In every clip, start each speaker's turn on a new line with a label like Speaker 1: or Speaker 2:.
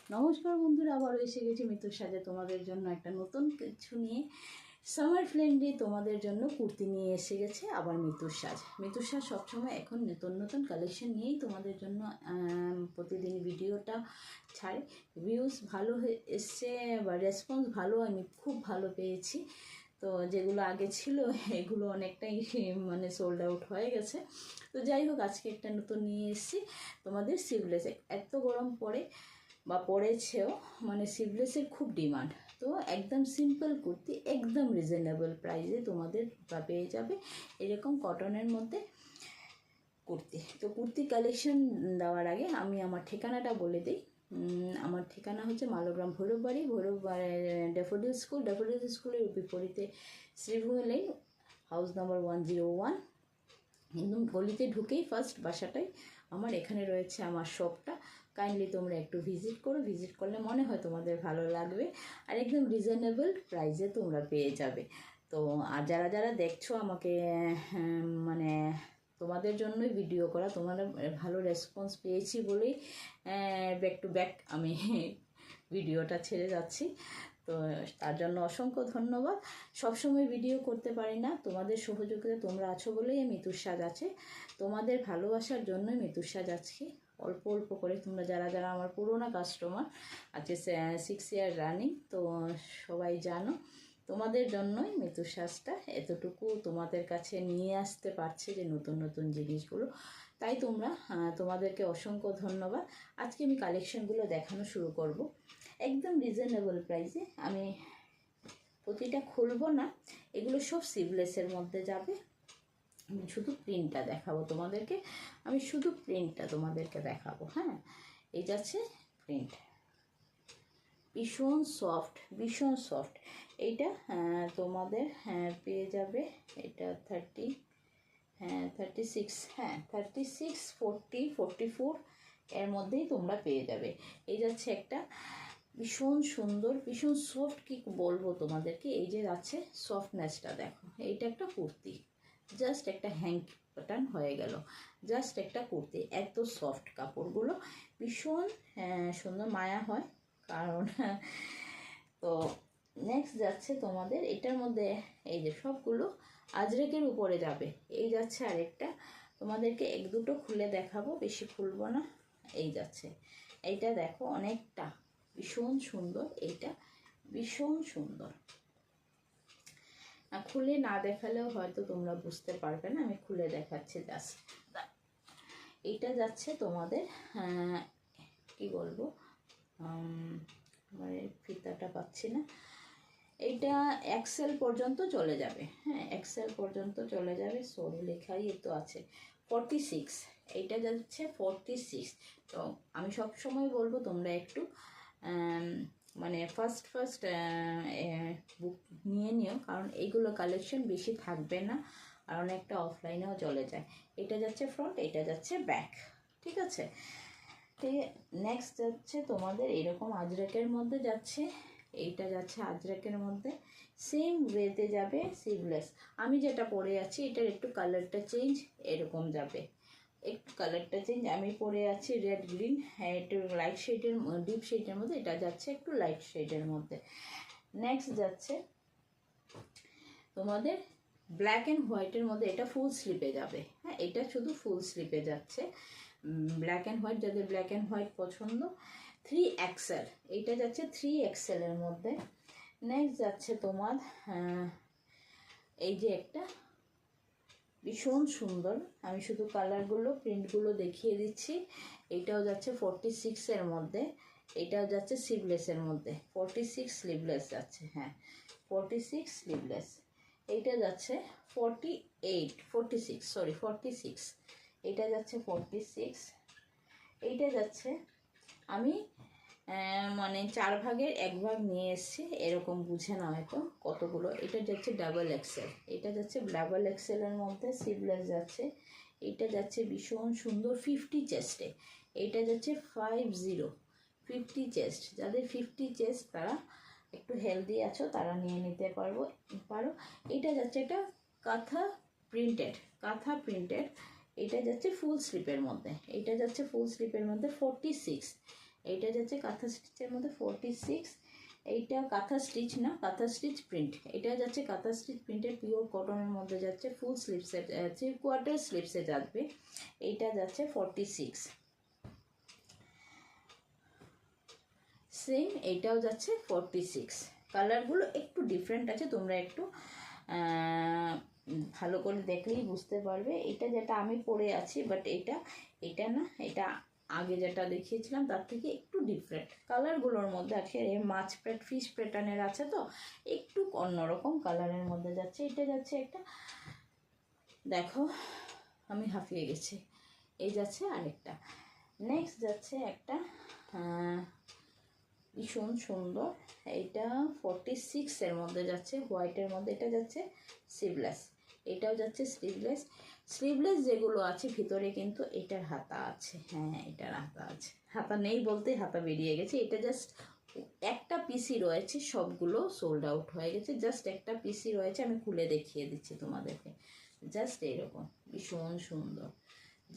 Speaker 1: নমস্কার বন্ধুরা, আবারও এসে গেছি মিতুর সাজে তোমাদের জন্য একটা নতুন কিছু নিয়ে। সামার ফ্রেন্ডলি তোমাদের জন্য কুর্তি নিয়ে এসে গেছে আবার মিতুর সাজ সবসময় এখন নতুন নতুন কালেকশন নিয়েই তোমাদের জন্য প্রতিদিন ভিডিওটা ছাড়ে। ভিউজ ভালো এসছে বা রেসপন্স ভালো, আমি খুব ভালো পেয়েছি। তো যেগুলো আগে ছিল এগুলো অনেকটাই মানে সোল্ড আউট হয়ে গেছে। তো যাই হোক, আজকে একটা নতুন নিয়ে এসেছি তোমাদের স্লিভলেস। এত গরম পড়ে বা পড়েছেও, মানে স্লিভলেসের খুব ডিমান্ড। তো একদম সিম্পল কুর্তি, একদম রিজনেবল প্রাইসে তোমাদের পেয়ে যাবে এরকম কটনের মধ্যে কুর্তি। তো কুর্তি কালেকশন দেওয়ার আগে আমি আমার ঠিকানাটা বলে দিই। আমার ঠিকানা হচ্ছে মালোগ্রাম ভৈরববাড়ি, ড্যাফোডিল স্কুলের বিপরীতে শ্রীভূমি লেন, হাউস নাম্বার 101। একদম গলিতে ঢুকেই ফার্স্ট বাসাটাই আমার, এখানে রয়েছে আমার শপটা। কাইন্ডলি তোমরা একটু ভিজিট করো, ভিজিট করলে মনে হয় তোমাদের ভালো লাগবে, আর একদম রিজনেবল প্রাইসে তোমরা পেয়ে যাবে। তো আর যারা যারা দেখছো আমাকে, মানে তোমাদের জন্যই ভিডিও করা, তোমাদের ভালো রেসপন্স পেয়েছি বলেই ব্যাক টু ব্যাক আমি ভিডিওটা ছেড়ে যাচ্ছি। তো তার জন্য অসংখ্য ধন্যবাদ। সবসময় ভিডিও করতে পারি না, তোমাদের সহযোগিতা তোমরা আছো বলেই মিতুর সাজ আছে। তোমাদের ভালোবাসার জন্যই মিতুর সাজ আজকে অল্প অল্প করে, তোমরা যারা যারা আমার পুরোনো কাস্টমার আছে 6 ইয়ার রানিং, তো সবাই জানো তোমাদের জন্যই মিতুর সাজটা এতটুকু তোমাদের কাছে নিয়ে আসতে পারছে, যে নতুন নতুন জিনিসগুলো। তাই তোমাদেরকে অসংখ্য ধন্যবাদ। আজকে আমি কালেকশনগুলো দেখানো শুরু করব একদম রিজনেবল প্রাইসে। আমি প্রতিটা খুলবো না, এগুলো সব স্লিভলেসের মধ্যে যাবে। আমি শুধু প্রিন্টটা দেখাবো তোমাদেরকে, দেখাবো। হ্যাঁ, এই যাচ্ছে প্রিন্ট, ভীষণ সফট। এইটা তোমাদের পেয়ে যাবে, এটা 36, 40, 44 এর মধ্যেই তোমরা পেয়ে যাবে। এই যাচ্ছে একটা ভীষণ সুন্দর, ভীষণ সফট, কি বলবো তোমাদেরকে, এই যে আছে সফটনেসটা দেখো। এইটা একটা কুর্তি, জাস্ট একটা হ্যাঙ্গ বাটন হয়ে গেল, জাস্ট একটা কুর্তি। এত সফট কাপড়গুলো, ভীষণ সুন্দর, মায়া হয় কারণ। তো নেক্সট যাচ্ছে তোমাদের এটার মধ্যে, এই যে সবগুলো আজরেকের উপরে যাবে। এই যাচ্ছে আরেকটা, তোমাদেরকে এক দুটো খুলে দেখাবো, বেশি খুলবো না। এই যাচ্ছে এইটা, দেখো অনেকটা ভীষণ সুন্দর, এইটা ভীষণ সুন্দর। খুলে না দেখালেও হয়তো তোমরা বুঝতে পারবে না, আমি খুলে দেখাচ্ছি জাস্ট। এইটা যাচ্ছে তোমাদের কি বলবো, মানে ফিতাটা পাচ্ছি না। এইটা এক্সেল পর্যন্ত চলে যাবে। হ্যাঁ, এক্সেল পর্যন্ত চলে যাবে, সরি লেখাই তো আছে 46। এইটা যাচ্ছে 46। তো আমি সব সময় বলবো তোমরা একটু মানে ফার্স্ট বুক নিয়ে নিও, কারণ এইগুলো কালেকশন বেশি থাকবে না, আর অনেকটা অফলাইনেও চলে যায়। এটা যাচ্ছে ফ্রন্ট, এটা যাচ্ছে ব্যাক, ঠিক আছে। নেক্সট যাচ্ছে তোমাদের এরকম আজরাকের মধ্যে যাচ্ছে, এইটা যাচ্ছে আজরাকের মধ্যে, সেম ওয়েতে যাবে স্লিভলেস। আমি যেটা পরে আছি এটার একটু কালারটা চেঞ্জ, এরকম যাবে একটু কালারটা চেঞ্জ। আমি পরে আছি রেড গ্রিন, হ্যাঁ একটু লাইট শেডের, ডিপ শেডের মধ্যে, এটা যাচ্ছে একটু লাইট শেডের মধ্যে। নেক্সট যাচ্ছে তোমাদের ব্ল্যাক অ্যান্ড হোয়াইটের মধ্যে, এটা ফুল স্লিপে যাবে। হ্যাঁ, এটা শুধু ফুল স্লিপে যাচ্ছে, ব্ল্যাক অ্যান্ড হোয়াইট, যাদের ব্ল্যাক অ্যান্ড হোয়াইট পছন্দ। 3XL, এইটা যাচ্ছে 3XL এর মধ্যে। নেক্সট যাচ্ছে তোমার এই যে একটা ভীষণ সুন্দর, আমি শুধু কালারগুলো প্রিন্টগুলো দেখিয়ে দিচ্ছি। এইটাও যাচ্ছে 46 এর মধ্যে, এটাও যাচ্ছে স্লিভলেসের মধ্যে। 46 স্লিভলেস যাচ্ছে, হ্যাঁ 46 স্লিভলেস। এইটা যাচ্ছে 46, এটা যাচ্ছে 46। এইটা যাচ্ছে, আমি মানে 4 ভাগের 1 ভাগ নিয়ে এসেছি, এরকম বুঝে না হয়তো কতগুলো। এটা যাচ্ছে ডাবল এক্সেল, এটা যাচ্ছে ডাবল এক্সেলের মধ্যে স্লিভলেস যাচ্ছে। এটা যাচ্ছে ভীষণ সুন্দর 50 চেস্টে, এইটা যাচ্ছে 50 চেস্ট। যাদের 50 চেস্ট, তারা একটু হেলদি আছো, তারা নিয়ে নিতে পারো। এটা যাচ্ছে একটা কাঁথা প্রিন্টেড, এটা যাচ্ছে ফুল স্লিপের মধ্যে, 46। এইটা যাচ্ছে কাঁথা স্টিচের মধ্যে 46। এইটা কাঁথা স্টিচ না, কাঁথা স্টিচ প্রিন্ট। এটা যাচ্ছে কাঁথা স্টিচ প্রিন্টের পিওর কটনের মধ্যে যাচ্ছে, ফুল স্লিভসে 3/4 স্লিভসে যাবে। এইটা যাচ্ছে 46। সেম এইটাও যাচ্ছে 46। কালারগুলো একটু ডিফারেন্ট আছে, তোমরা একটু ভালো করে দেখলেই বুঝতে পারবে। এটা যেটা আমি পরে আছি, বাট এটা না, এটা আগে যেটা দেখিয়েছিলাম তার থেকে একটু ডিফারেন্ট কালারগুলোর মধ্যে আছে। মাছ প্যাট ফিশ প্যাটার্নের আছে, তো একটু অন্যরকম কালারের মধ্যে যাচ্ছে। এটা যাচ্ছে একটা, দেখো আমি হাঁপিয়ে গেছি। এই যাচ্ছে আরেকটা। নেক্সট যাচ্ছে একটা ভীষণ সুন্দর, এইটা 46 মধ্যে যাচ্ছে, হোয়াইটের মধ্যে। এটা যাচ্ছে স্লিভলেস, এটাও যাচ্ছে স্লিভলেস। স্লিভলেস যেগুলো আছে ভিতরে কিন্তু এটার হাতা আছে, হ্যাঁ এটার হাতা আছে, হাতা নেই বলতে হাতা বেরিয়ে গেছে। এটা জাস্ট একটা পিসি রয়েছে, সবগুলো সোল্ড আউট হয়ে গেছে, জাস্ট একটা পিসি রয়েছে। আমি খুলে দেখিয়ে দিচ্ছি তোমাদেরকে। জাস্ট এরকম ভীষণ সুন্দর,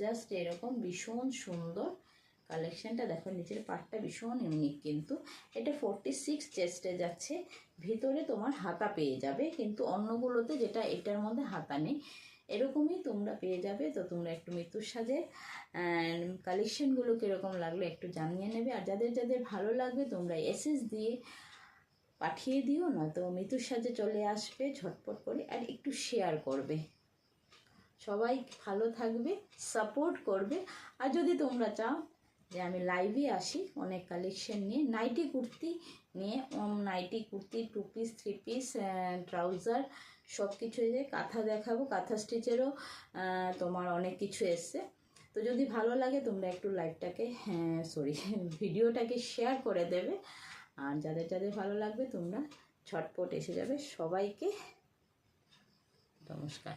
Speaker 1: জাস্ট এরকম ভীষণ সুন্দর কালেকশনটা। দেখো নিচের পার্টটা ভীষণ ইউনিক, কিন্তু এটা 46 চেস্টে যাচ্ছে। ভিতরে তোমার হাতা পেয়ে যাবে, কিন্তু অন্যগুলোতে যেটা এটার মধ্যে হাতা নেই, এরকমই তোমরা পেয়ে যাবে। তো তোমরা একটু মৃত্যুর সাজের কালেকশনগুলো কীরকম লাগলো একটু জানিয়ে নেবে। আর যাদের যাদের ভালো লাগবে তোমরা এসএস দিয়ে পাঠিয়ে দিও, নয়তো মৃত্যুর সাজে চলে আসবে ঝটপট করে। আর একটু শেয়ার করবে, সবাই ভালো থাকবে, সাপোর্ট করবে। আর যদি তোমরা চাও যে আমি লাইভে আসি অনেক কালেকশন নিয়ে, নাইটি কুর্তি নিয়ে, nighty kurti 2 piece 3 piece trouser সব কিছু, যে কাঁথা দেখাবো, কাঁথা স্টিচেরও তোমার অনেক কিছু এসছে। তো যদি ভালো লাগে তোমরা একটু লাইভটাকে ভিডিওটাকে শেয়ার করে দেবে। আর যাদের যাদের ভালো লাগবে তোমরা ঝটপট এসে যাবে। সবাইকে নমস্কার।